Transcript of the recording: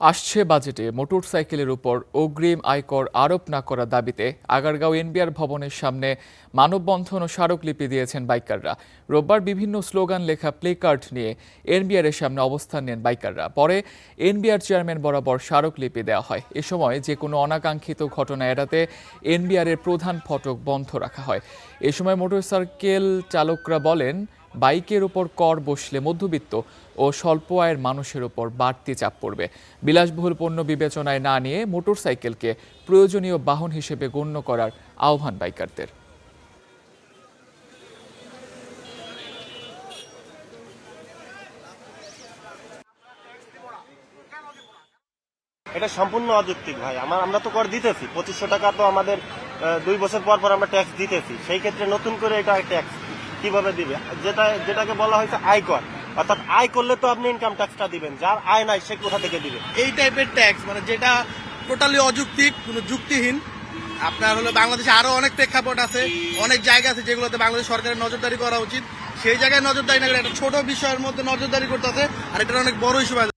আসছে বাজেটে মোটরসাইকেলের উপর অগ্রিম আয়কর আরোপ না করার দাবিতে আগারগাঁও এনবিআর ভবনের সামনে মানববন্ধন ও স্মারকলিপি দিয়েছেন বাইকাররা। রোববার বিভিন্ন স্লোগান লেখা প্লেকার্ড নিয়ে এনবিআর এর সামনে অবস্থান নেন বাইকাররা। পরে এনবিআর চেয়ারম্যান বরাবর স্মারকলিপি দেওয়া হয়। এ সময় যে কোনো অনাকাঙ্ক্ষিত ঘটনা এড়াতে এনবিআর এর প্রধান ফটক বন্ধ রাখা হয়। এ সময় মোটরসাইকেল চালকরা বলেন, বাইকের উপর কর বসলে মধ্যবিত্ত ও স্বল্প আয়ের মানুষের উপর বাড়তি চাপ পড়বে। বিলাসবহুল পণ্য বিবেচনায় না নিয়ে মোটরসাইকেলকে প্রয়োজনীয় বাহন হিসেবে গণ্য করার আহ্বান বাইকারদের। এটা সম্পূর্ণ অযৌক্তিক ভাই। আমরা তো কর দিতেছি 2500 টাকা, তো আমাদের 2 বছর পর পর আমরা ট্যাক্স দিতেছি। সেই ক্ষেত্রে নতুন করে এটা ট্যাক্স কিভাবে দিবে? যেটাকে বলা হয়েছে আয়কর, অর্থাৎ আয় করলে তো আপনি ইনকাম ট্যাক্সটা দিবেন, যার আয় নাই সে কোথা থেকে দিবে? এই টাইপের ট্যাক্স মানে যেটা টোটালি অযৌক্তিক, কোনো যুক্তিহীন। আপনার হলো বাংলাদেশে আরো অনেক প্রেক্ষাপট আছে, অনেক জায়গা আছে যেগুলোতে বাংলাদেশ সরকারের নজরদারি করা উচিত। সেই জায়গায় নজরদারি না করে একটা ছোট বিষয়ের মধ্যে নজরদারি করতেছে, আর এটা অনেক বড় ইস্যু।